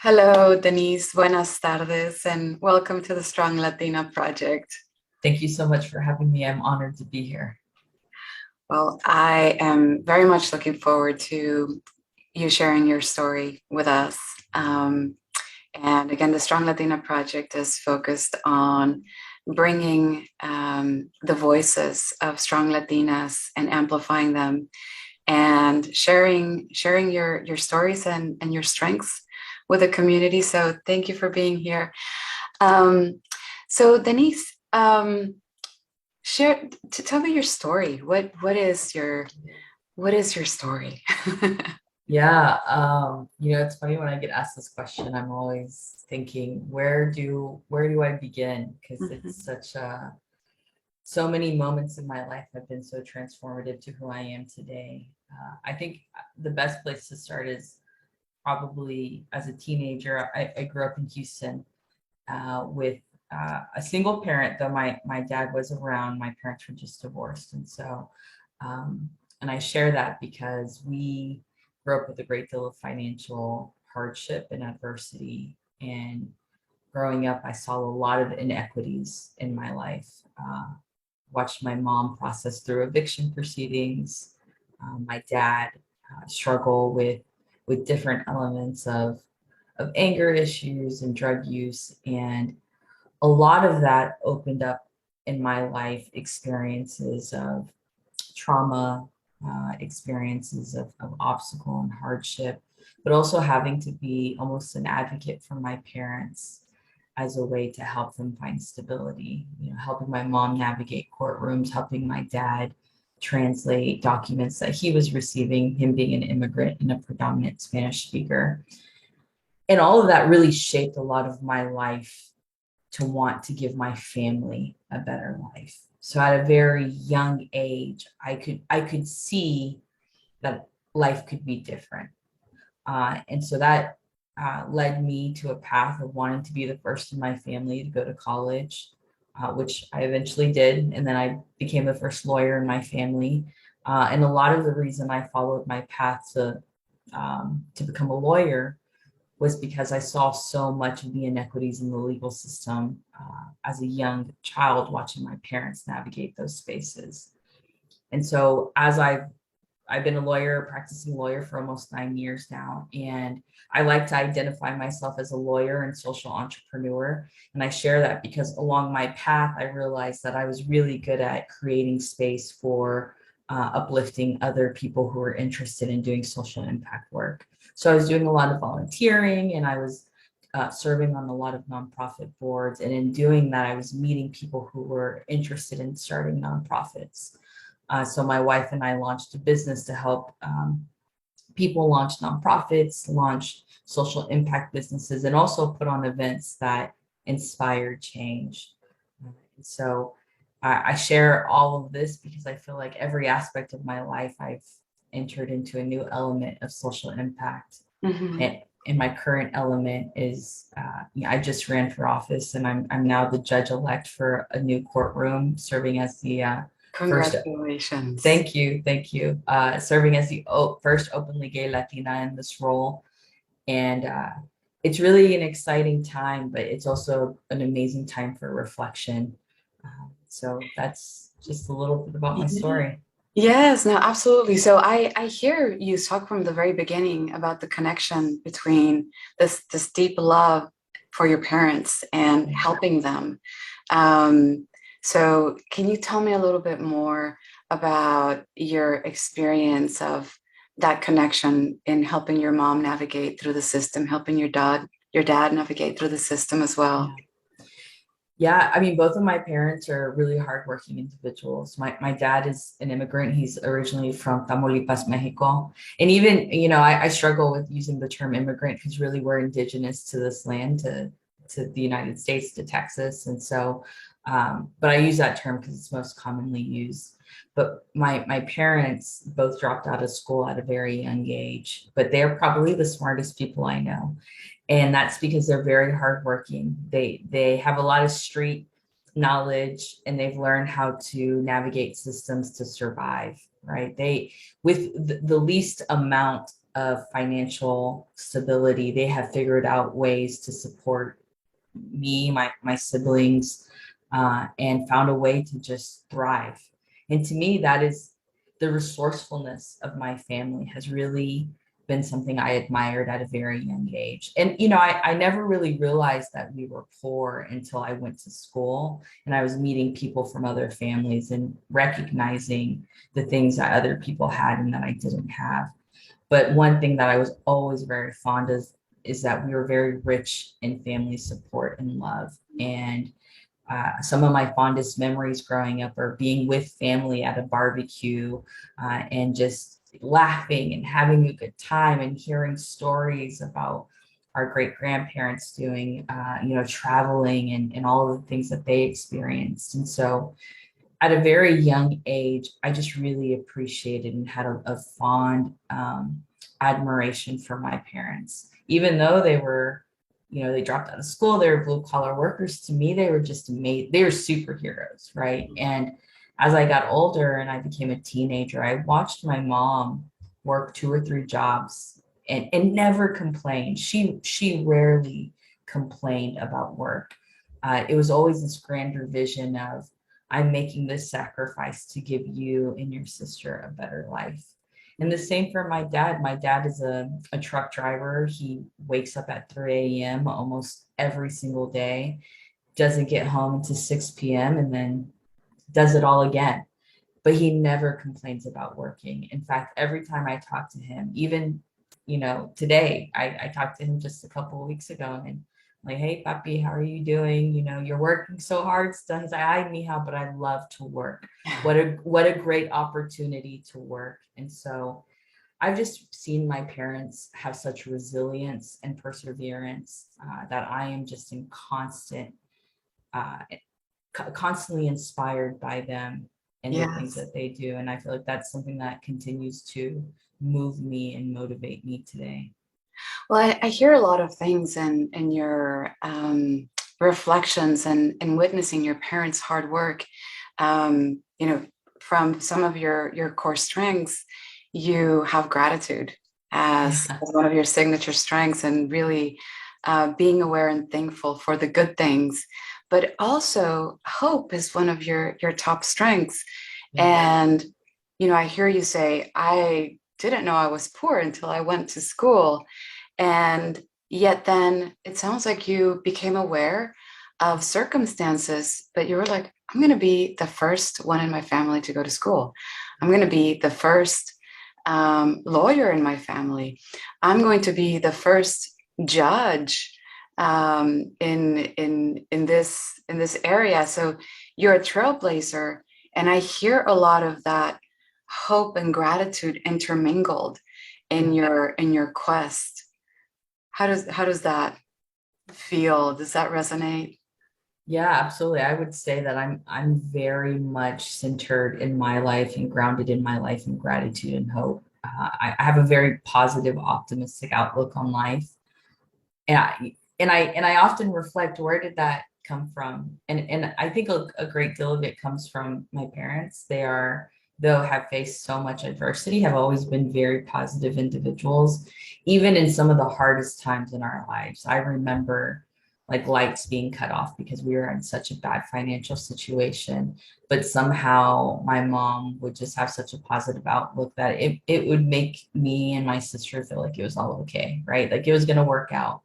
Hello, Denise. Buenas tardes, and welcome to the Strong Latina Project. Thank you so much for having me. I'm honored to be here. Well, I am very much looking forward to you sharing your story with us. And again, the Strong Latina Project is focused on bringing the voices of strong Latinas and amplifying them and sharing your stories and your strengths with the community. So thank you for being here. Um, so Denise, share to tell me your story. What is your story? Yeah, it's funny when I get asked this question, I'm always thinking, where do I begin? Because it's so many moments in my life have been so transformative to who I am today. I think the best place to start is probably as a teenager. I grew up in Houston with a single parent, though my dad was around. My parents were just divorced, um, and I share that because we grew up with a great deal of financial hardship and adversity. And growing up, I saw a lot of inequities in my life. Watched my mom process through eviction proceedings. My dad struggle with different elements of anger issues and drug use. And a lot of that opened up in my life experiences of trauma, experiences of obstacle and hardship, but also having to be almost an advocate for my parents as a way to help them find stability. Helping my mom navigate courtrooms, helping my dad translate documents that he was receiving, him being an immigrant and a predominant Spanish speaker. And all of that really shaped a lot of my life to want to give my family a better life. So at a very young age, I could see that life could be different. And so that led me to a path of wanting to be the first in my family to go to college, which I eventually did. And then I became the first lawyer in my family. And a lot of the reason I followed my path to become a lawyer was because I saw so much of the inequities in the legal system as a young child, watching my parents navigate those spaces. And so as I've been a lawyer, practicing lawyer for almost 9 years now, and I like to identify myself as a lawyer and social entrepreneur. And I share that because along my path, I realized that I was really good at creating space for uplifting other people who are interested in doing social impact work. So I was doing a lot of volunteering, and I was serving on a lot of nonprofit boards. And in doing that, I was meeting people who were interested in starting nonprofits. So my wife and I launched a business to help people launch nonprofits, launch social impact businesses, and also put on events that inspired change. So I share all of this because I feel like every aspect of my life, I've entered into a new element of social impact. Mhm. And my current element is, I just ran for office, and I'm now the judge elect for a new courtroom, serving as the first. Congratulations. Thank you. Serving as the first openly gay Latina in this role. And it's really an exciting time, but it's also an amazing time for reflection. So that's just a little bit about my Yeah. story. Yes, no, absolutely. So I hear you talk from the very beginning about the connection between this deep love for your parents and helping them. So can you tell me a little bit more about your experience of that connection in helping your mom navigate through the system, helping your dad navigate through the system as well? Yeah. Yeah, I mean, both of my parents are really hardworking individuals. My dad is an immigrant. He's originally from Tamaulipas, Mexico. And even, I struggle with using the term immigrant because really we're indigenous to this land, to the United States, to Texas. And so, but I use that term because it's most commonly used. But my parents both dropped out of school at a very young age, but they're probably the smartest people I know, and that's because they're very hardworking. They have a lot of street knowledge, and they've learned how to navigate systems to survive. Right? They with the least amount of financial stability. They have figured out ways to support me, my siblings, and found a way to just thrive. And to me, that is the resourcefulness of my family has really been something I admired at a very young age. And, I never really realized that we were poor until I went to school and I was meeting people from other families and recognizing the things that other people had and that I didn't have. But one thing that I was always very fond of is that we were very rich in family support and love. And some of my fondest memories growing up are being with family at a barbecue and just laughing and having a good time and hearing stories about our great grandparents doing, traveling and all of the things that they experienced. And so at a very young age, I just really appreciated and had a fond admiration for my parents. Even though they were, they dropped out of school, they were blue collar workers. To me, they were just amazing. They were superheroes, right? And as I got older and I became a teenager, I watched my mom work 2 or 3 jobs and never complained. She rarely complained about work. It was always this grander vision of, I'm making this sacrifice to give you and your sister a better life. And the same for my dad. My dad is a truck driver. He wakes up at 3 a.m. almost every single day, doesn't get home until 6 p.m. and then does it all again. But he never complains about working. In fact, every time I talk to him, even, today, I talked to him just a couple of weeks ago and like, hey, papi, how are you doing? You're working so hard still. He's like, ay, mija, but I love to work. What a great opportunity to work. And so I've just seen my parents have such resilience and perseverance that I am just in uh, constantly inspired by them and the things Yes. that they do. And I feel like that's something that continues to move me and motivate me today. Well, I hear a lot of things in your reflections and witnessing your parents' hard work. From some of your core strengths, you have gratitude Yeah. as one of your signature strengths, and really being aware and thankful for the good things. But also, hope is one of your top strengths. Yeah. And I hear you say, I didn't know I was poor until I went to school. And yet then it sounds like you became aware of circumstances, but you were like, I'm going to be the first one in my family to go to school. I'm going to be the first lawyer in my family. I'm going to be the first judge in this area. So you're a trailblazer, and I hear a lot of that hope and gratitude intermingled in Yeah. your quest. How does that feel? Does that resonate? Yeah, absolutely. I would say that I'm very much centered in my life and grounded in my life in gratitude and hope. I have a very positive, optimistic outlook on life, and I often reflect, where did that come from? And I think a great deal of it comes from my parents. Though have faced so much adversity, have always been very positive individuals, even in some of the hardest times in our lives. I remember like lights being cut off because we were in such a bad financial situation, but somehow my mom would just have such a positive outlook that it would make me and my sister feel like it was all okay, right? Like it was going to work out.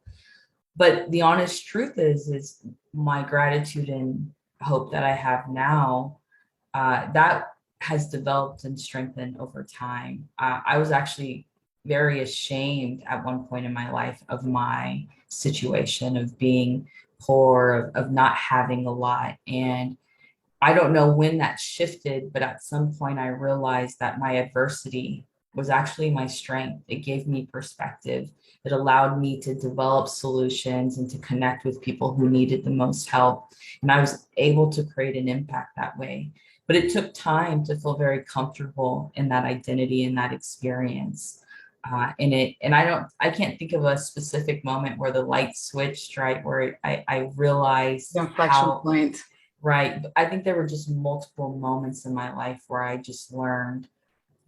But the honest truth is my gratitude and hope that I have now, that has developed and strengthened over time. I was actually very ashamed at one point in my life of my situation of being poor, of not having a lot. And I don't know when that shifted, but at some point I realized that my adversity was actually my strength. It gave me perspective. It allowed me to develop solutions and to connect with people who needed the most help. And I was able to create an impact that way. But it took time to feel very comfortable in that identity and that experience. I can't think of a specific moment where the light switched, right? Where I The realized inflection how. point. Right. But I think there were just multiple moments in my life where I just learned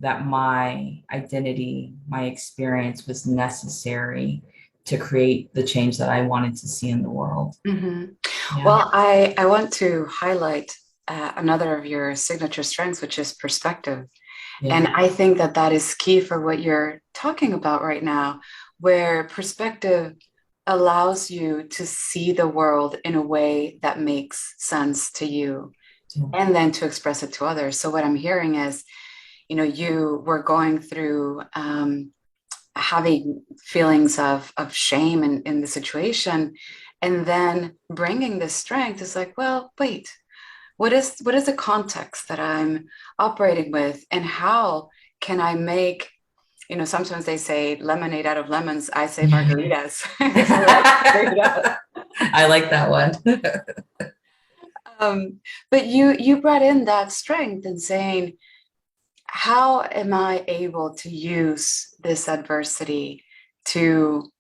that my identity, my experience was necessary to create the change that I wanted to see in the world. Mhm. Yeah. Well, I want to highlight another of your signature strengths, which is perspective. And Yeah. I think that that is key for what you're talking about right now, where perspective allows you to see the world in a way that makes sense to you Yeah. and then to express it to others. So what I'm hearing is, you were going through having feelings of shame in the situation, and then bringing this strength is like, well, wait, what is the context that I'm operating with, and how can I make, sometimes they say lemonade out of lemons, I say margaritas. So let's margarita. I like that one. But you brought in that strength and saying, how am I able to use this adversity to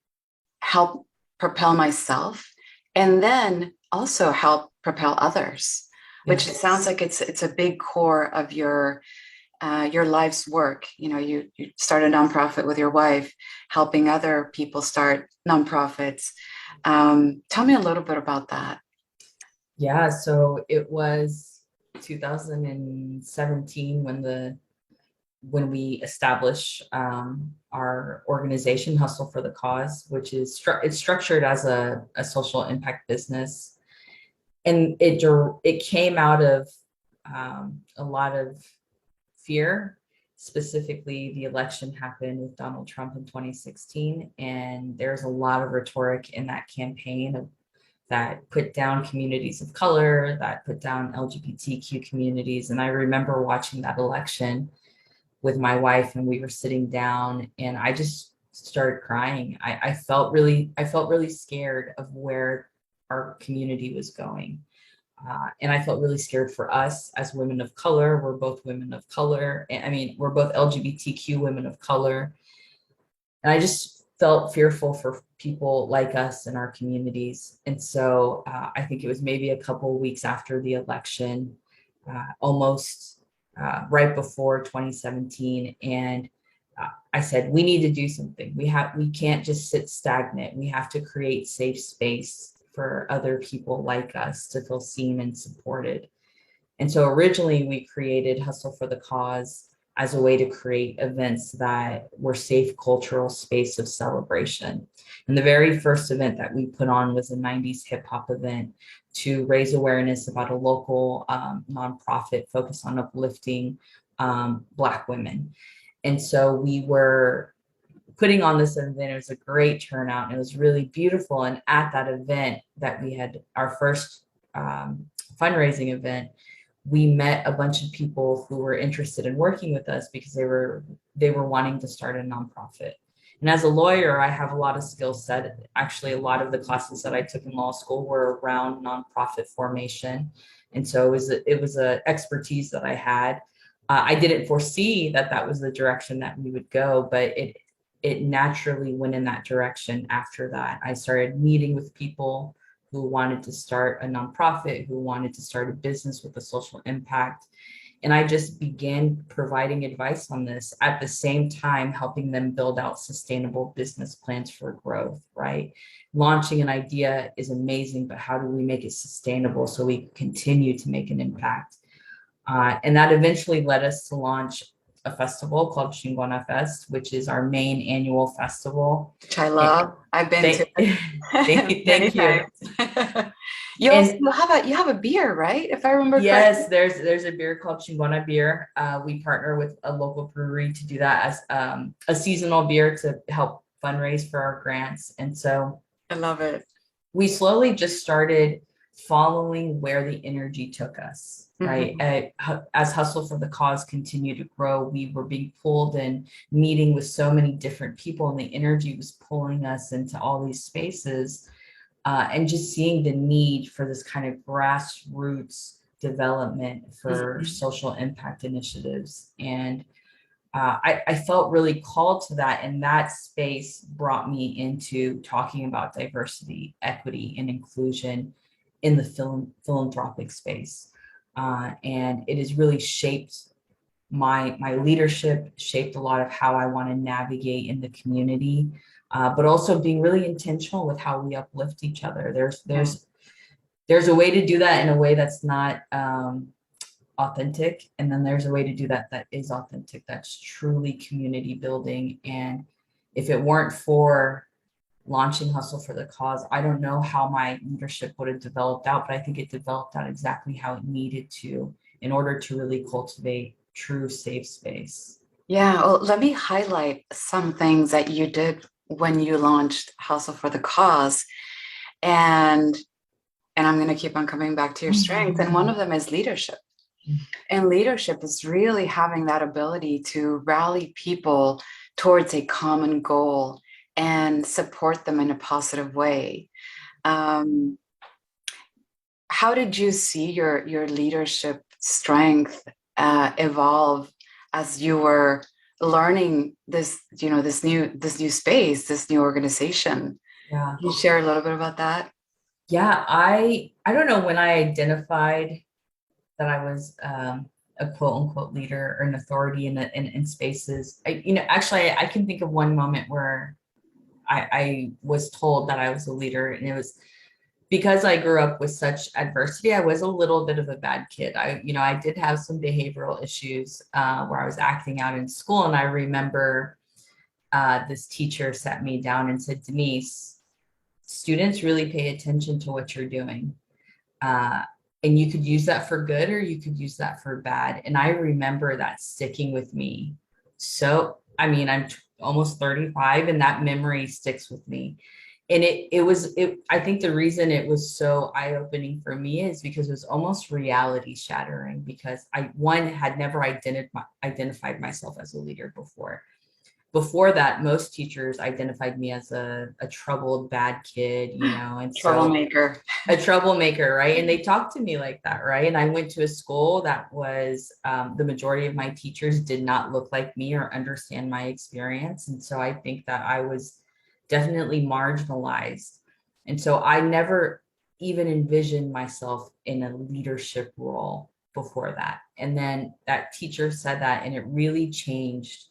help propel myself and then also help propel others, which it sounds Yes. like it's a big core of your life's work. You start a nonprofit with your wife, helping other people start nonprofits. Tell me a little bit about that. Yeah, so it was 2017 when we established our organization, Hustle for the Cause, which is it's structured as a social impact business, and it came out of a lot of fear. Specifically, the election happened with Donald Trump in 2016, and there's a lot of rhetoric in that campaign that put down communities of color, that put down LGBTQ communities. And I remember watching that election with my wife, and we were sitting down, and I just started crying. I felt really scared of where our community was going. And I felt really scared for us as women of color. We're both women of color. I mean, we're both LGBTQ women of color. And I just felt fearful for people like us in our communities. And so I think it was maybe a couple of weeks after the election, almost right before 2017. And I said, we need to do something. We can't just sit stagnant. We have to create safe space for other people like us to feel seen and supported. And so originally we created Hustle for the Cause as a way to create events that were safe cultural space of celebration. And the very first event that we put on was a 90s hip hop event to raise awareness about a local nonprofit focused on uplifting Black women. And so we were putting on this event. It was a great turnout. And it was really beautiful. And at that event that we had our first fundraising event, we met a bunch of people who were interested in working with us because they were wanting to start a nonprofit. And as a lawyer, I have a lot of skill set. Actually, a lot of the classes that I took in law school were around nonprofit formation. And so it was a expertise that I had. I didn't foresee that that was the direction that we would go, but it naturally went in that direction after that. I started meeting with people who wanted to start a nonprofit, who wanted to start a business with a social impact. And I just began providing advice on this at the same time, helping them build out sustainable business plans for growth, right? Launching an idea is amazing, but how do we make it sustainable so we continue to make an impact? And that eventually led us to launch a festival called Chingona Fest, which is our main annual festival. Which I And love. I've been to thank, many thank you. times. You also And you have a beer, right? If I remember correctly. yes, there's a beer called Chingona beer. We partner with a local brewery to do that as a seasonal beer to help fundraise for our grants. And so I love it. we slowly just started following where the energy took us, right? Mhm. As Hustle for the Cause continued to grow, we were being pulled and meeting with so many different people, and the energy was pulling us into all these spaces, and just seeing the need for this kind of grassroots development for Mhm. social impact initiatives. And I felt really called to that, and that space brought me into talking about diversity, equity, and inclusion in the philanthropic space. And it has really shaped my leadership shaped a lot of how I want to navigate in the community, but also being really intentional with how we uplift each other. There's a way to do that in a way that's not authentic, and then there's a way to do that that is authentic, that's truly community building. And if it weren't for launching Hustle for the Cause, I don't know how my leadership would have developed out, but I think it developed out exactly how it needed to in order to really cultivate true safe space. Yeah, well, let me highlight some things that you did when you launched Hustle for the Cause. And I'm going to keep on coming back to your strengths. And one of them is leadership. And leadership is really having that ability to rally people towards a common goal and support them in a positive way. Um, how did you see your leadership strength evolve as you were learning this, this new space, this new organization? Yeah. Can you share a little bit about that? Yeah, I don't know when I identified that I was a quote unquote leader or an authority in spaces. Actually, I can think of one moment where I was told that I was a leader, and it was because I grew up with such adversity. I was a little bit of a bad kid. I did have some behavioral issues where I was acting out in school, and I remember this teacher sat me down and said, Denise, students really pay attention to what you're doing. Uh, and you could use that for good or you could use that for bad. And I remember that sticking with me. So, I'm almost 35, and that memory sticks with me. And I think the reason it was so eye-opening for me is because it was almost reality shattering, because I had never identified myself as a leader before. Before that, most teachers identified me as a troubled, bad kid, and Troublemaker. a troublemaker, right? And they talked to me like that, right? And I went to a school that was the majority of my teachers did not look like me or understand my experience. And so I think that I was definitely marginalized. And so I never even envisioned myself in a leadership role before that. And then that teacher said that, and it really changed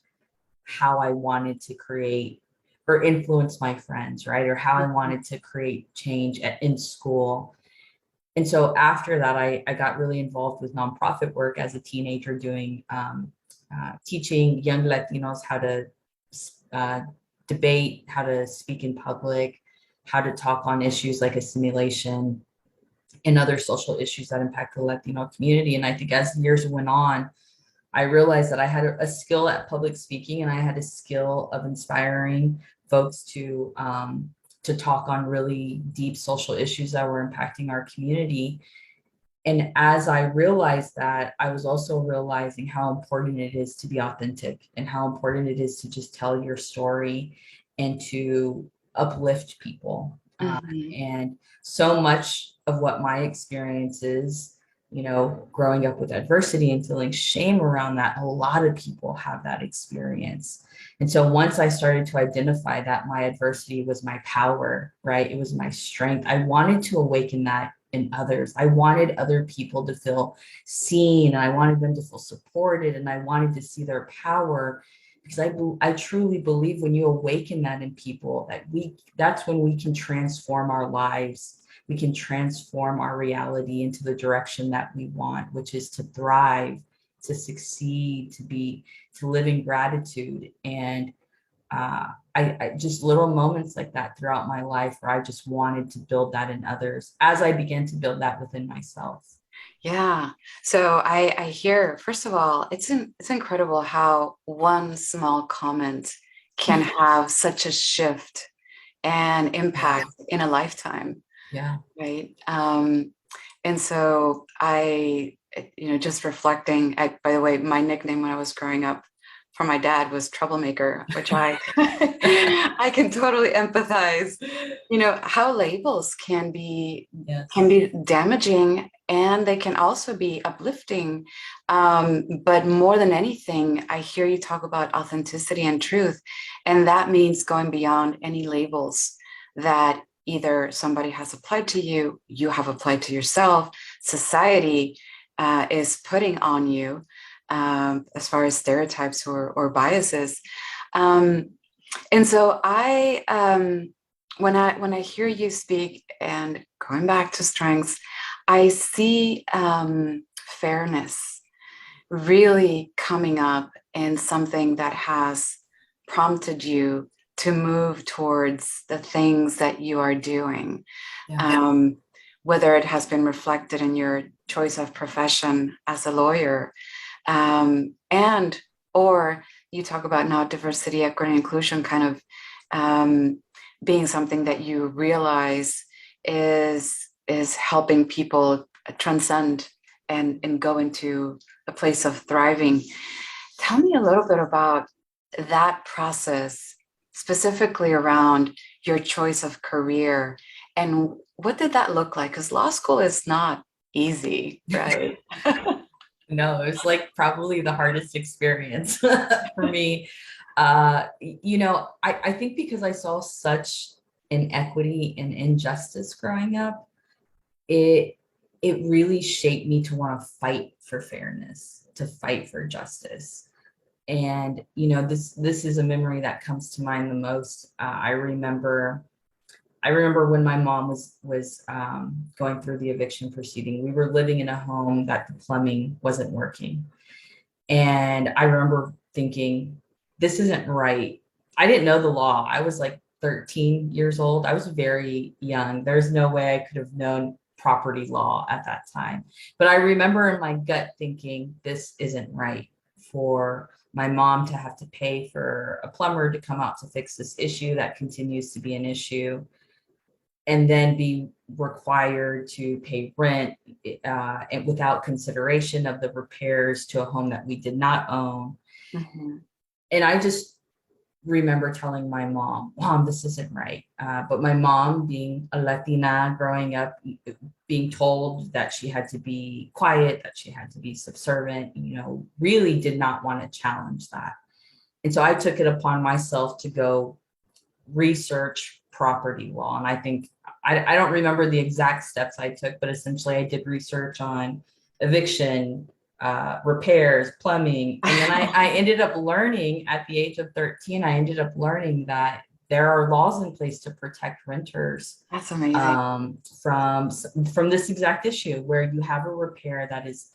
how I wanted to create or influence my friends, right? Or how I wanted to create change in school. And so after that, I got really involved with nonprofit work as a teenager, doing teaching young Latinos how to uh, debate, how to speak in public, how to talk on issues like assimilation and other social issues that impact the Latino community. And I think as years went on, I realized that I had a skill at public speaking, and I had a skill of inspiring folks to talk on really deep social issues that were impacting our community. And as I realized that, I was also realizing how important it is to be authentic and how important it is to just tell your story and to uplift people. And so much of what my experience is, growing up with adversity and feeling shame around that, a lot of people have that experience. And so once I started to identify that my adversity was my power, right? It was my strength. I wanted to awaken that in others. I wanted other people to feel seen, and I wanted them to feel supported, and I wanted to see their power, because I truly believe when you awaken that in people, that's when we can transform our lives. We can transform our reality into the direction that we want, which is to thrive, to succeed, to live in gratitude. And I just little moments like that throughout my life where I just wanted to build that in others as I began to build that within myself. Yeah. So I hear, first of all, it's incredible how one small comment can have such a shift and impact in a lifetime. Yeah. Right. And so just reflecting, by the way, my nickname when I was growing up for my dad was troublemaker, which I I can totally empathize. How labels can be damaging, and they can also be uplifting. But more than anything, I hear you talk about authenticity and truth, and that means going beyond any labels that either somebody has applied to you, you have applied to yourself, society is putting on you. as far as stereotypes or biases. Um, and so when I hear you speak and going back to strengths, I see fairness really coming up in something that has prompted you to move towards the things that you are doing. Yeah. Whether it has been reflected in your choice of profession as a lawyer, and or you talk about now diversity, equity, and inclusion kind of being something that you realize is helping people transcend and go into a place of thriving. Tell me a little bit about that process, specifically around your choice of career, and what did that look like? Because law school is not easy, right? No, it was like probably the hardest experience for me. I think because I saw such inequity and injustice growing up, it it really shaped me to want to fight for fairness, to fight for justice. And this is a memory that comes to mind the most. I remember when my mom was going through the eviction proceeding. We were living in a home that the plumbing wasn't working, and I remember thinking, this isn't right. I didn't know the law. I was like 13 years old. I was very young. There's no way I could have known property law at that time. But I remember in my gut thinking, this isn't right for my mom to have to pay for a plumber to come out to fix this issue that continues to be an issue, and then be required to pay rent and without consideration of the repairs to a home that we did not own. Mhm. And I just remember telling my mom, this isn't right. But my mom, being a Latina growing up, being told that she had to be quiet, that she had to be subservient, really did not want to challenge that. And so I took it upon myself to go research property law. And I think, I don't remember the exact steps I took, but essentially I did research on eviction, repairs, plumbing. And then I ended up learning at the age of 13, I ended up learning that there are laws in place to protect renters That's amazing. from this exact issue, where you have a repair that is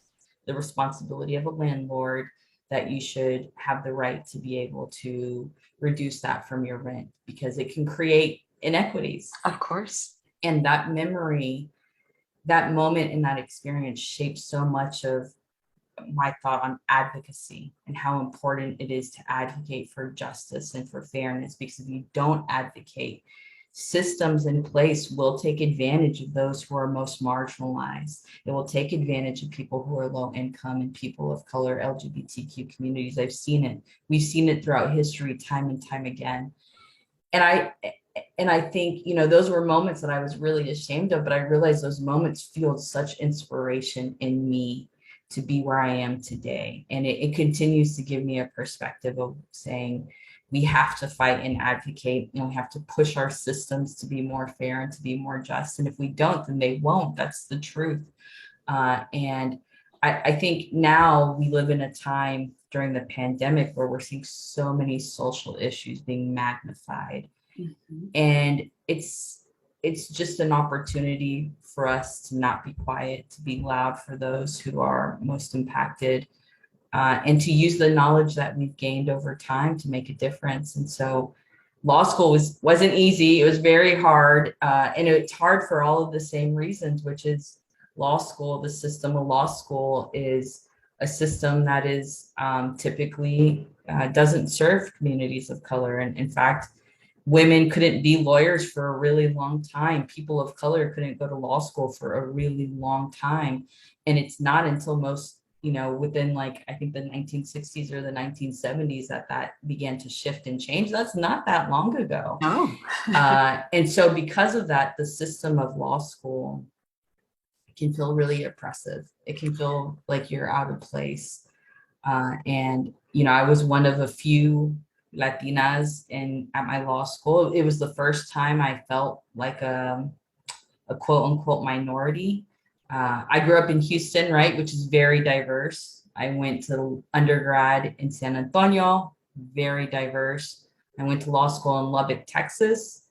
the responsibility of a landlord, that you should have the right to be able to reduce that from your rent, because it can create inequities. Of course. And that memory, that moment and that experience shaped so much of my thought on advocacy and how important it is to advocate for justice and for fairness. Because if you don't advocate, systems in place will take advantage of those who are most marginalized. It will take advantage of people who are low income and people of color, LGBTQ communities. I've seen it. We've seen it throughout history, time and time again. And I think, those were moments that I was really ashamed of, but I realized those moments fueled such inspiration in me to be where I am today. And it continues to give me a perspective of saying, we have to fight and advocate, and we have to push our systems to be more fair and to be more just. And if we don't, then they won't. That's the truth. And I think now we live in a time during the pandemic where we're seeing so many social issues being magnified. Mhm. And it's just an opportunity for us to not be quiet, to be loud for those who are most impacted, and to use the knowledge that we've gained over time to make a difference. And so law school wasn't easy. It was very hard. And it's hard for all of the same reasons, which is law school, the system of law school is a system that is typically doesn't serve communities of color. And in fact, women couldn't be lawyers for a really long time. People of color couldn't go to law school for a really long time. And it's not until within I think the 1960s or the 1970s that began to shift and change. That's not that long ago. Oh. And so because of that, the system of law school can feel really oppressive. It can feel like you're out of place. And I was one of a few Latinas at my law school. It was the first time I felt like a quote unquote minority. I grew up in Houston, right, which is very diverse. I went to undergrad in San Antonio, very diverse. I went to law school in Lubbock, Texas,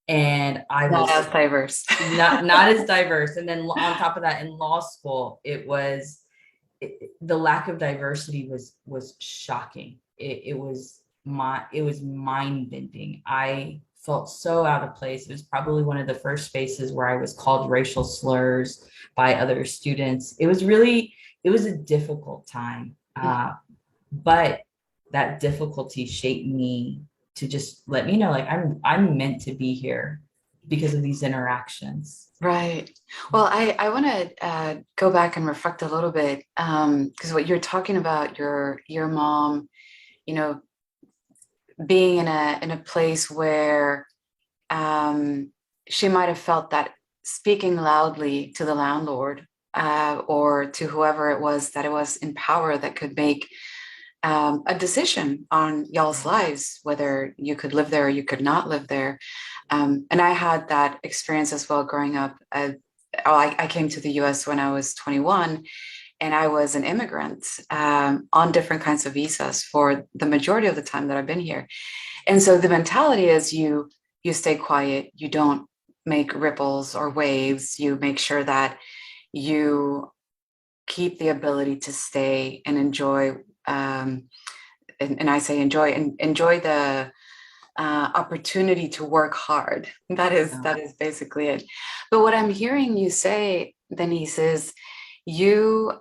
and I Not was as diverse. not as diverse. And then on top of that, in law school, the lack of diversity was shocking. It was mind bending. I felt so out of place. It was probably one of the first spaces where I was called racial slurs by other students. It was a difficult time, but that difficulty shaped me to just let me know, like, I'm meant to be here because of these interactions. Right. Well, I want to go back and reflect a little bit, because what you're talking about, your mom, you know, being in a place where she might have felt that speaking loudly to the landlord, or to whoever it was that it was in power that could make a decision on y'all's lives, whether you could live there or you could not live there. And I had that experience as well growing up. I came to the US when I was 21, and I was an immigrant, on different kinds of visas for the majority of the time that I've been here. And so the mentality is you stay quiet, you don't make ripples or waves, you make sure that you keep the ability to stay and enjoy, and I say enjoy, and enjoy the opportunity to work hard. That is basically it. But what I'm hearing you say, Denise, is you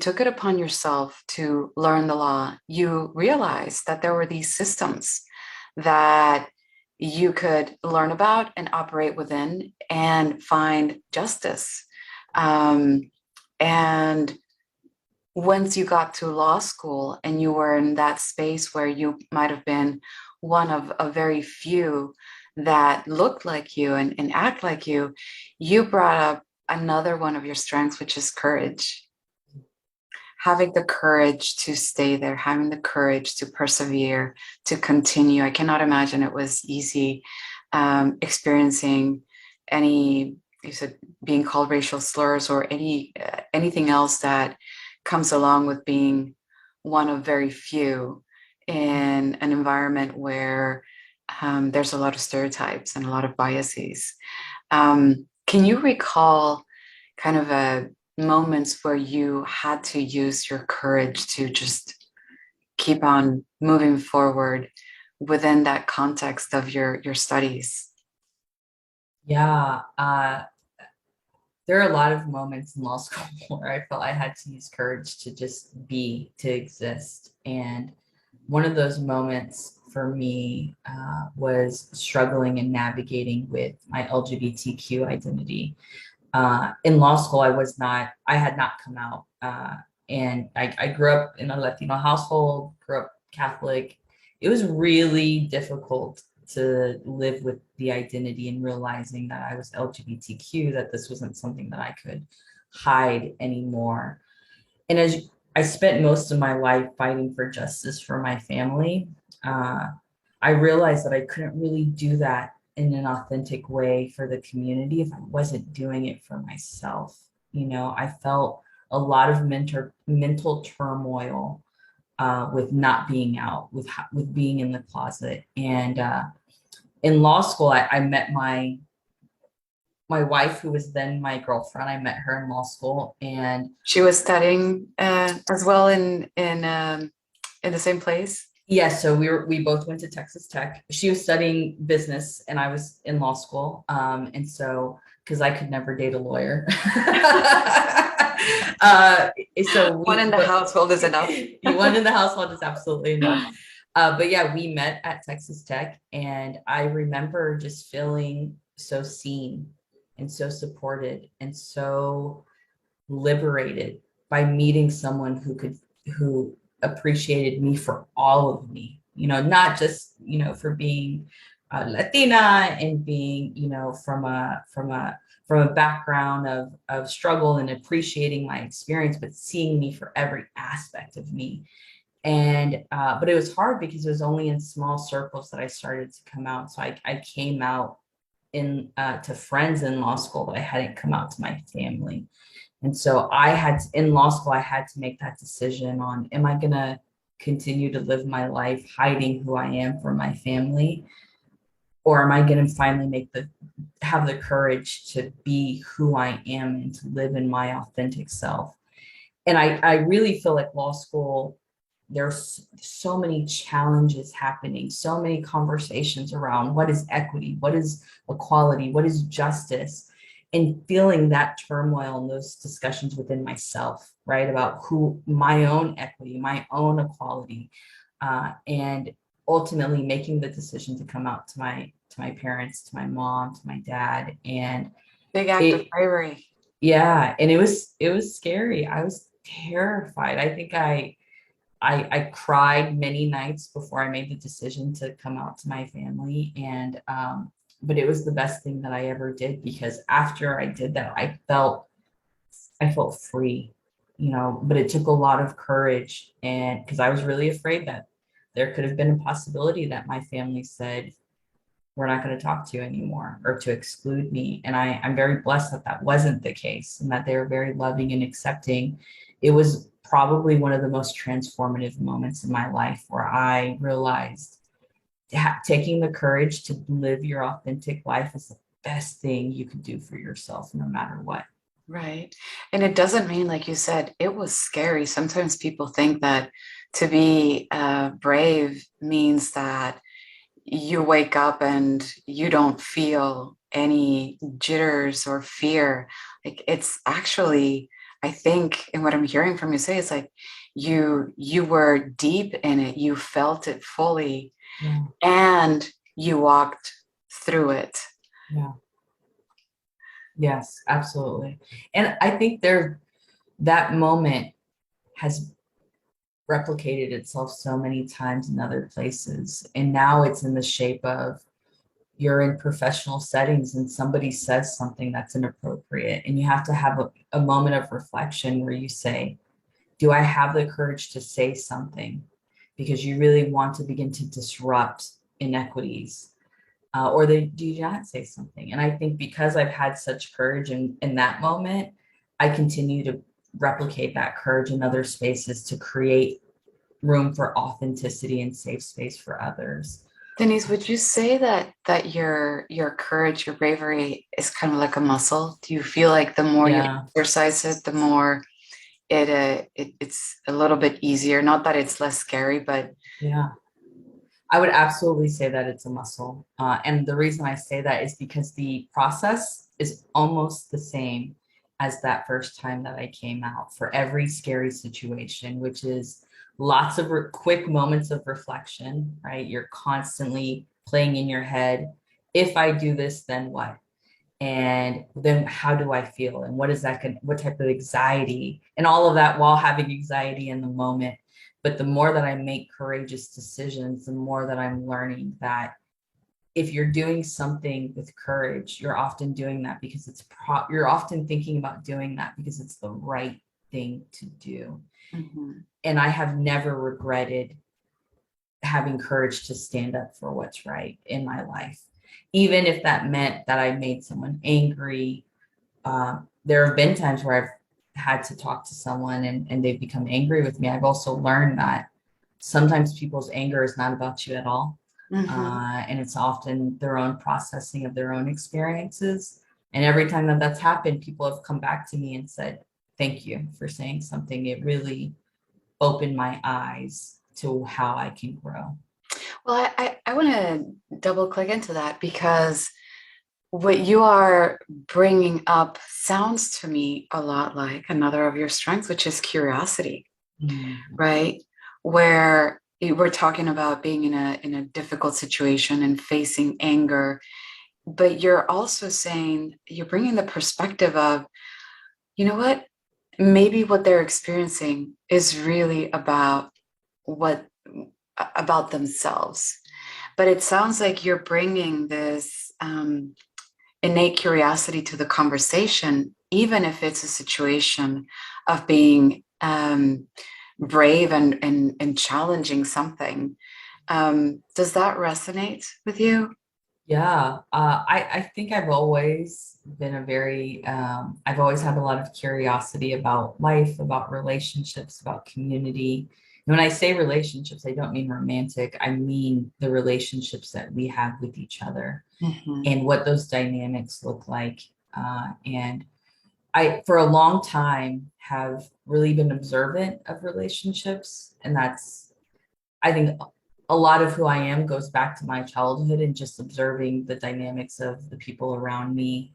took it upon yourself to learn the law. You realized that there were these systems that you could learn about and operate within and find justice. And once you got to law school and you were in that space where you might have been one of a very few that looked like you and act like you brought up another one of your strengths, which is courage. Having the courage to stay there, having the courage to persevere, to continue. I cannot imagine it was easy, experiencing any, you said, being called racial slurs or anything else that comes along with being one of very few in an environment where there's a lot of stereotypes and a lot of biases. Can you recall kind of moments where you had to use your courage to just keep on moving forward within that context of your studies? Yeah, there are a lot of moments in law school where I felt I had to use courage to just be, to exist. And one of those moments for me was struggling and navigating with my LGBTQ identity. In law school, I had not come out. And I grew up in a Latino household, grew up Catholic. It was really difficult to live with the identity and realizing that I was LGBTQ, that this wasn't something that I could hide anymore. And as I spent most of my life fighting for justice for my family, I realized that I couldn't really do that in an authentic way for the community if I wasn't doing it for myself. I felt a lot of mental turmoil with not being out, with being in the closet. And in law school, I met my wife, who was then my girlfriend. I met her in law school, and She was studying as well in the same place. yeah, so we both went to Texas Tech. She was studying business and I was in law school. And so because I could never date a lawyer. So One in the household is enough. one in the household is absolutely enough. But yeah, we met at Texas Tech, and I remember just feeling so seen and so supported and so liberated by meeting someone who appreciated me for all of me, not just, for being Latina and being, from a background of struggle and appreciating my experience, but seeing me for every aspect of me. And but it was hard because it was only in small circles that I started to come out. So I came out to friends in law school, but I hadn't come out to my family. And so in law school, I had to make that decision on, am I going to continue to live my life hiding who I am from my family? Or am I going to finally have the courage to be who I am and to live in my authentic self? And I really feel like law school, there's so many challenges happening, so many conversations around what is equity, what is equality, what is justice, and feeling that turmoil and those discussions within myself, right? About who my own equity, my own equality, and ultimately making the decision to come out to my parents, to my mom, to my dad, and Big act of it, bravery. yeah, and it was scary. I was terrified. I think I cried many nights before I made the decision to come out to my family. And but it was the best thing that I ever did, because after I did that, I felt free, but it took a lot of courage, and because I was really afraid that there could have been a possibility that my family said, we're not going to talk to you anymore, or to exclude me. And I'm very blessed that that wasn't the case, and that they were very loving and accepting. It was probably one of the most transformative moments in my life, where I realized taking the courage to live your authentic life is the best thing you can do for yourself, no matter what. Right. And it doesn't mean, like you said, it was scary. Sometimes people think that to be brave means that you wake up and you don't feel any jitters or fear. Like it's actually, I think, and what I'm hearing from you say is like you were deep in it, you felt it fully, Yeah, and you walked through it. yeah, yes, absolutely. And I think that moment has replicated itself so many times in other places. And now it's in the shape of, you're in professional settings and somebody says something that's inappropriate, and you have to have a moment of reflection where you say, do I have the courage to say something? Because you really want to begin to disrupt inequities. Do you not say something? And I think because I've had such courage in that moment, I continue to replicate that courage in other spaces to create room for authenticity and safe space for others. Denise, would you say that your courage, your bravery is kind of like a muscle? Do you feel like the more you Yeah, exercise it, the more it's a little bit easier? Not that it's less scary, but yeah. I would absolutely say that it's a muscle. And the reason I say that is because the process is almost the same as that first time that I came out, for every scary situation, which is lots of quick moments of reflection, right? You're constantly playing in your head. If I do this, then what? And then how do I feel? And what type of anxiety, and all of that, while having anxiety in the moment. But the more that I make courageous decisions, the more that I'm learning that if you're doing something with courage, you're often doing that because you're often thinking about doing that because it's the right thing to do. mhm. And I have never regretted having courage to stand up for what's right in my life, even if that meant that I made someone angry. There have been times where I've had to talk to someone, and they've become angry with me. I've also learned that sometimes people's anger is not about you at all. Mhm. And it's often their own processing of their own experiences. And every time that that's happened, people have come back to me and said, thank you for saying something. It really opened my eyes to how I can grow. Well, I want to double click into that because what you are bringing up sounds to me a lot like another of your strengths, which is curiosity, Mhm. right? Where we're talking about being in a difficult situation and facing anger, but you're also saying you're bringing the perspective of, you know what? Maybe what they're experiencing is really what about themselves. But it sounds like you're bringing this innate curiosity to the conversation, even if it's a situation of being brave and challenging something. Does that resonate with you? Yeah, I think I've always been I've always had a lot of curiosity about life, about relationships, about community. And when I say relationships, I don't mean romantic. I mean the relationships that we have with each other Mhm. and what those dynamics look like. And I, for a long time, have really been observant of relationships. And I think a lot of who I am goes back to my childhood and just observing the dynamics of the people around me,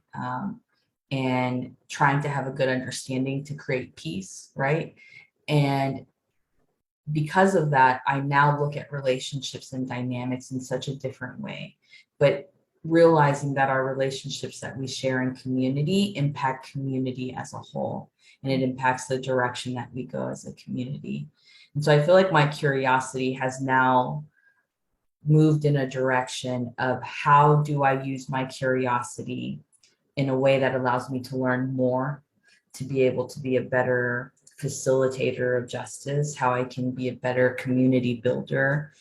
and trying to have a good understanding to create peace, right? And because of that, I now look at relationships and dynamics in such a different way. But realizing that our relationships that we share in community impact community as a whole, and it impacts the direction that we go as a community. And so I feel like my curiosity has now moved in a direction of how do I use my curiosity in a way that allows me to learn more, to be able to be a better facilitator of justice, how I can be a better community builder.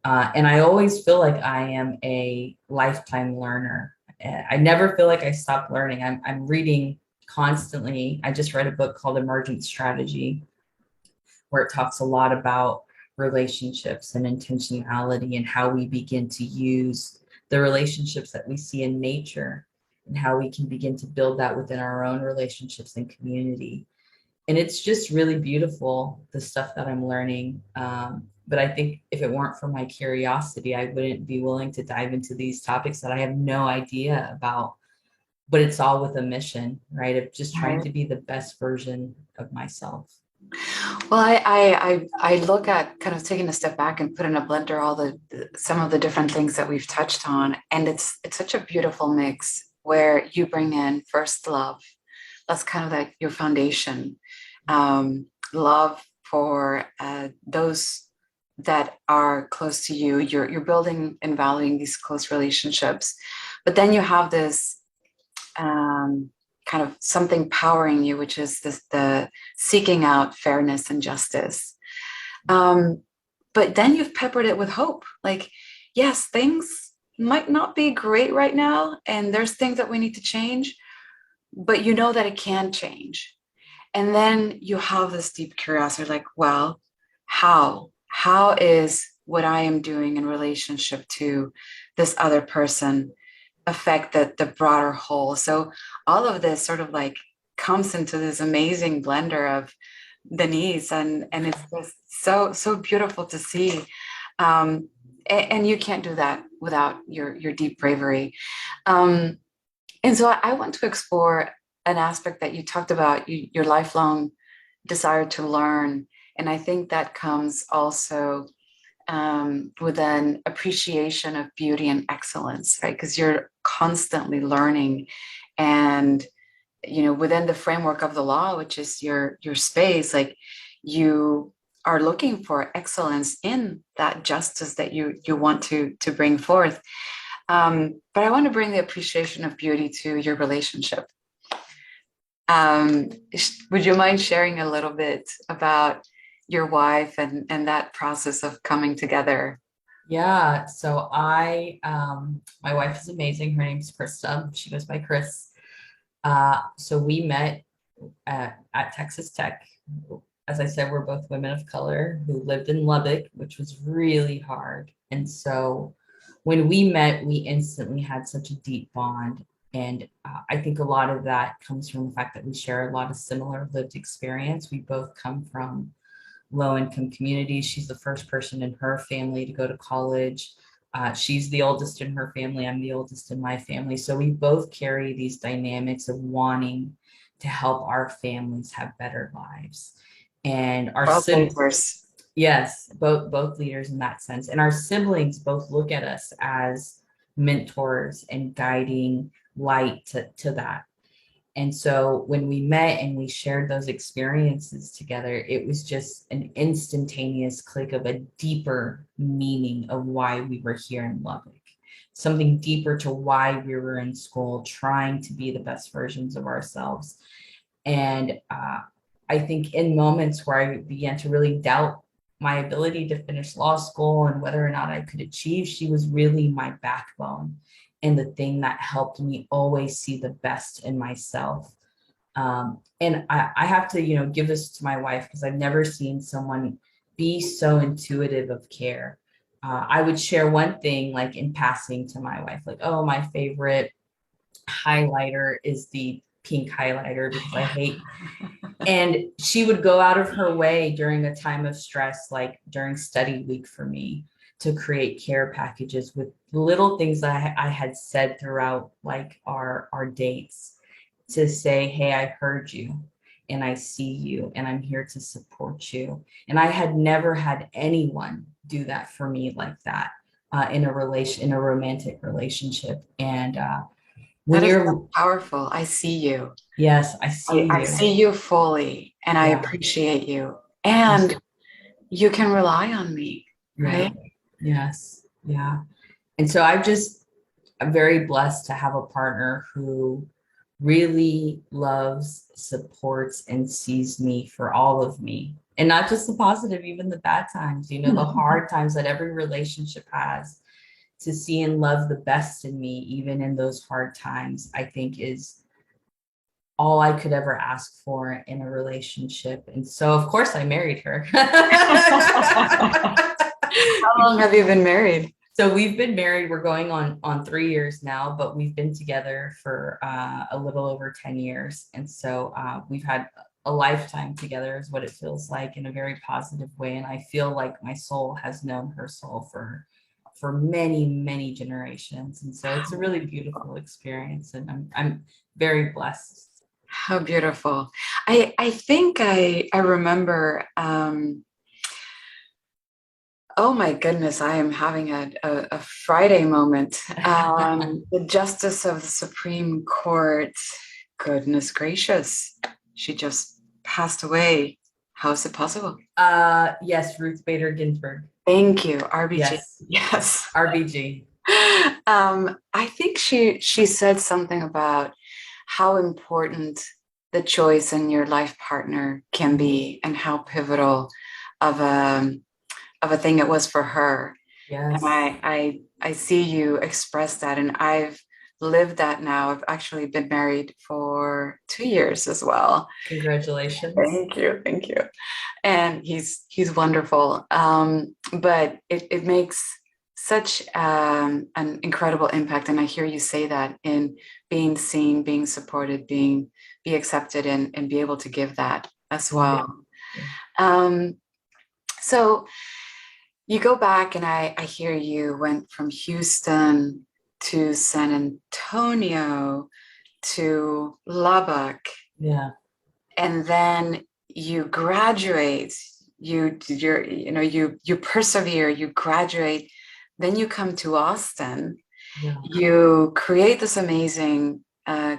And I always feel like I am a lifetime learner. I never feel like I stop learning. I'm reading constantly. I just read a book called Emergent Strategy, where it talks a lot about relationships and intentionality and how we begin to use the relationships that we see in nature and how we can begin to build that within our own relationships and community. And it's just really beautiful, the stuff that I'm learning. But I think if it weren't for my curiosity, I wouldn't be willing to dive into these topics that I have no idea about. But it's all with a mission, right? Of just trying Right. to be the best version of myself. Well, I look at kind of taking a step back and put in a blender all some of the different things that we've touched on, and it's such a beautiful mix where you bring in first love. That's kind of like your foundation. Love for those that are close to you. You're building and valuing these close relationships, but then you have this kind of something powering you, which is the seeking out fairness and justice. Um, but then you've peppered it with hope. Like, yes, things might not be great right now, and there's things that we need to change, but you know that it can change. And then you have this deep curiosity, like, well, how? How is what I am doing in relationship to this other person affect the broader whole? So all of this sort of like comes into this amazing blender of Denise, and it's just so beautiful to see. And you can't do that without your deep bravery. Um, and so I want to explore an aspect that you talked about, your lifelong desire to learn. And I think that comes also with an appreciation of beauty and excellence, right? Because you're constantly learning, and within the framework of the law, which is your space, like you are looking for excellence in that justice that you want to bring forth. But I want to bring the appreciation of beauty to your relationship. Would you mind sharing a little bit about your wife and that process of coming together? Yeah, so my wife is amazing. Her name's Krista. She goes by Chris. So we met at Texas Tech. As I said, we're both women of color who lived in Lubbock, which was really hard. And so when we met, we instantly had such a deep bond. And I think a lot of that comes from the fact that we share a lot of similar lived experience. We both come from low income communities. She's the first person in her family to go to college. She's the oldest in her family. I'm the oldest in my family. So we both carry these dynamics of wanting to help our families have better lives. And our sim Trailblazers. yes, both leaders in that sense. And our siblings both look at us as mentors and guiding light to that. And so when we met and we shared those experiences together, it was just an instantaneous click of a deeper meaning of why we were here in Lubbock, something deeper to why we were in school, trying to be the best versions of ourselves. And I think in moments where I began to really doubt my ability to finish law school and whether or not I could achieve, she was really my backbone. and the thing that helped me always see the best in myself. And I have to, give this to my wife, because I've never seen someone be so intuitive of care. I would share one thing like in passing to my wife, like, oh, my favorite highlighter is the pink highlighter because I hate. And she would go out of her way during a time of stress, like during study week for me, to create care packages with little things that I had said throughout like our dates, to say, hey, I heard you and I see you and I'm here to support you. And I had never had anyone do that for me like that, in a romantic relationship. And when That is you're, so powerful. I see you. yes, I see I you. see you fully, and I Yeah. appreciate you. And you can rely on me, Yeah. right? Yes. Yeah. And so I'm very blessed to have a partner who really loves, supports, and sees me for all of me. And not just the positive, even the bad times, the hard times that every relationship has. To see and love the best in me, even in those hard times, I think is all I could ever ask for in a relationship. And so, of course, I married her. How long have you been married? So we've been married, we're going on 3 years now, but we've been together for a little over 10 years. And so we've had a lifetime together, is what it feels like, in a very positive way. And I feel like my soul has known her soul for many, many generations. And so it's a really beautiful experience, and I'm very blessed. How beautiful. I think I remember, oh my goodness, I am having a Friday moment. The Justice of the Supreme Court, goodness gracious, she just passed away. How is it possible? Yes, Ruth Bader Ginsburg. Thank you, RBG. Yes, Yes. RBG. I think she said something about how important the choice in your life partner can be, and how pivotal of a thing it was for her. Yes. And I see you express that, and I've lived that now. I've actually been married for 2 years as well. Congratulations. Thank you. And he's wonderful. But it makes such an incredible impact, and I hear you say that, in being seen, being supported, be accepted, and be able to give that as well. Yeah. So you go back, and I hear you went from Houston to San Antonio to Lubbock. Yeah. And then you graduate, you persevere, you graduate, then you come to Austin. Yeah. You create this amazing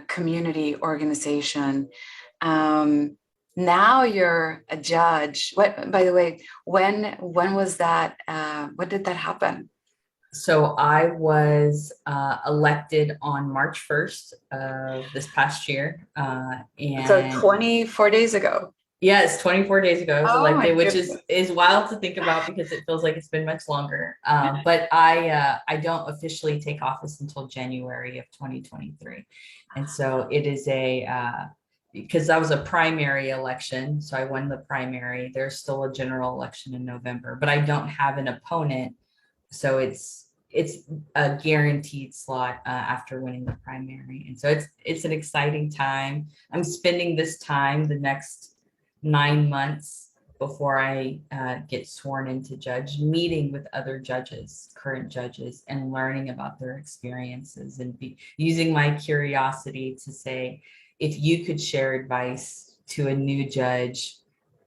community organization. Now you're a judge. What, by the way, when was that? What did that happen? So I was elected on March 1st of this past year. So And 24 days ago. yes, 24 days ago I was Oh my elected, which goodness. is wild to think about, because it feels like it's been much longer. But I don't officially take office until January of 2023. And so it is because that was a primary election. So I won the primary. There's still a general election in November, but I don't have an opponent. So it's a guaranteed slot after winning the primary. And so it's an exciting time. I'm spending this time, the next 9 months before I get sworn into judge, meeting with other judges, current judges, and learning about their experiences, and using my curiosity to say, if you could share advice to a new judge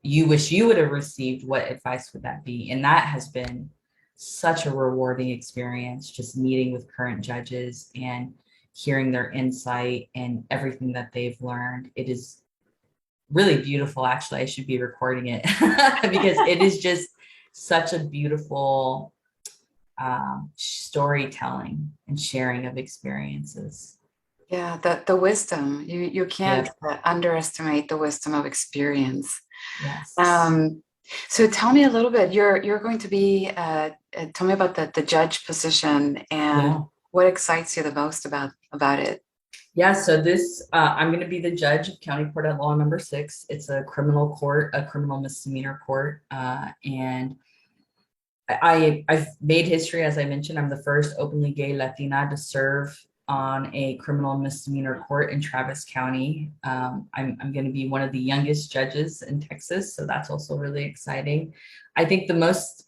you wish you would have received, what advice would that be? And that has been such a rewarding experience, just meeting with current judges and hearing their insight and everything that they've learned. It is really beautiful. Actually, I should be recording it because it is just such a beautiful storytelling and sharing of experiences. Yeah, the wisdom. You can't underestimate the wisdom of experience. Yes. So tell me a little bit. You're going to be tell me about the judge position, and what excites you the most about it? Yeah, so this I'm going to be the judge of County Court at Law number 6. It's a criminal court, a criminal misdemeanor court, and I've made history, as I mentioned. I'm the first openly gay Latina to serve on a criminal misdemeanor court in Travis County. I'm going to be one of the youngest judges in Texas, so that's also really exciting. I think the most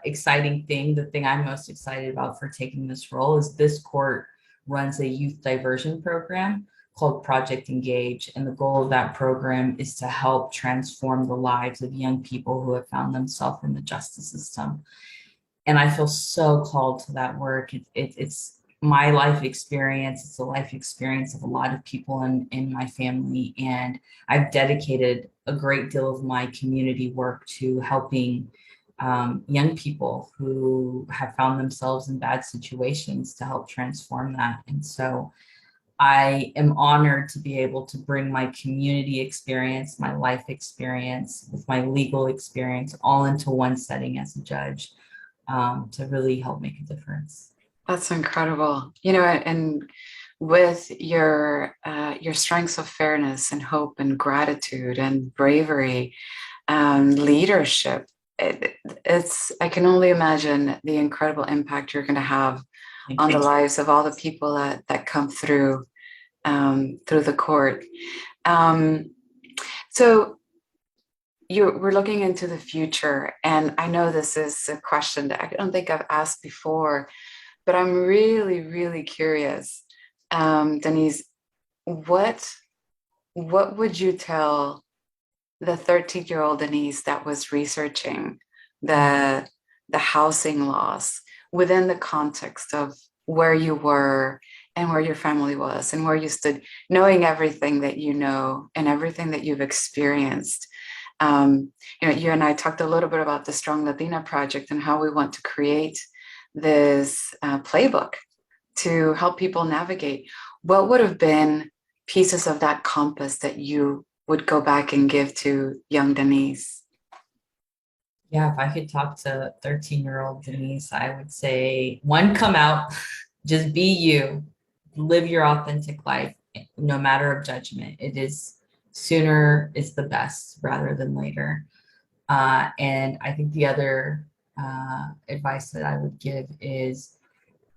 exciting thing, the thing I'm most excited about for taking this role, is this court runs a youth diversion program called Project Engage. And the goal of that program is to help transform the lives of young people who have found themselves in the justice system. And I feel so called to that work. It's my life experience. It's the life experience of a lot of people in my family. And I've dedicated a great deal of my community work to helping young people who have found themselves in bad situations to help transform that. And so I am honored to be able to bring my community experience, my life experience, with my legal experience all into one setting as a judge, to really help make a difference. That's incredible. And with your strengths of fairness and hope and gratitude and bravery and leadership, it's I can only imagine the incredible impact you're going to have on the lives of all the people that come through the court. So we're looking into the future, and I know this is a question that I don't think I've asked before, but I'm really, really curious. Denise, what would you tell the 13-year-old Denise that was researching the housing laws within the context of where you were and where your family was and where you stood, knowing everything that you know and everything that you've experienced? You and I talked a little bit about the Strong Latina Project and how we want to create this playbook to help people navigate. What would have been pieces of that compass that you would go back and give to young Denise? Yeah, if I could talk to 13-year-old Denise, I would say, one, come out, just be you, live your authentic life, no matter of judgment. It is sooner is the best rather than later. And I think the other advice that I would give is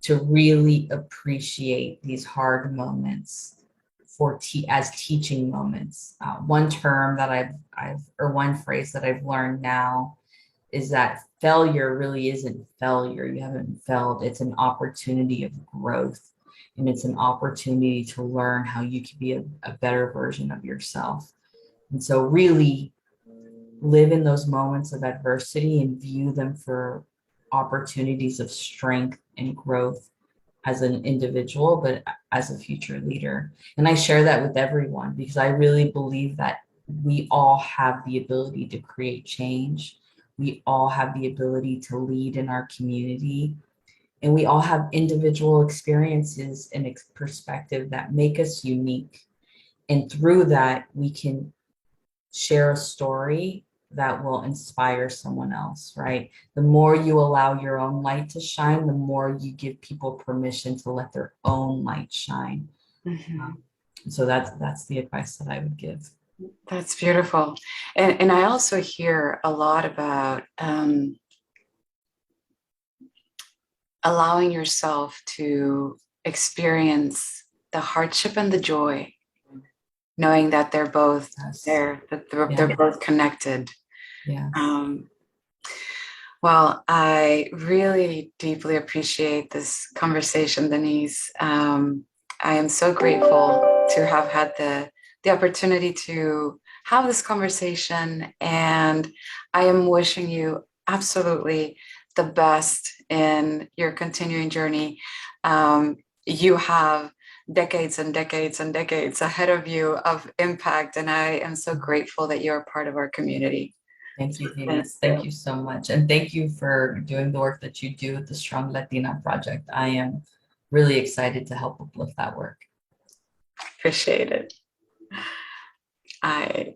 to really appreciate these hard moments as teaching moments. One term that or one phrase that I've learned now is that failure really isn't failure. You haven't failed. It's an opportunity of growth. And it's an opportunity to learn how you can be a better version of yourself. And so really live in those moments of adversity and view them for opportunities of strength and growth as an individual, but as a future leader. And I share that with everyone because I really believe that we all have the ability to create change. We all have the ability to lead in our community. And we all have individual experiences and perspective that make us unique. And through that, we can share a story that will inspire someone else, right? The more you allow your own light to shine, the more you give people permission to let their own light shine. Mm-hmm. So that's the advice that I would give. That's beautiful. And I also hear a lot about allowing yourself to experience the hardship and the joy, knowing that they're both there, that they're both connected. Yeah. Well, I really deeply appreciate this conversation, Denise. I am so grateful to have had the opportunity to have this conversation, and I am wishing you absolutely the best in your continuing journey. You have decades and decades and decades ahead of you of impact, and I am so grateful that you're a part of our community. Thank you, Venus. Thank you so much. And thank you for doing the work that you do with the Strong Latina Project. I am really excited to help uplift that work. Appreciate it. I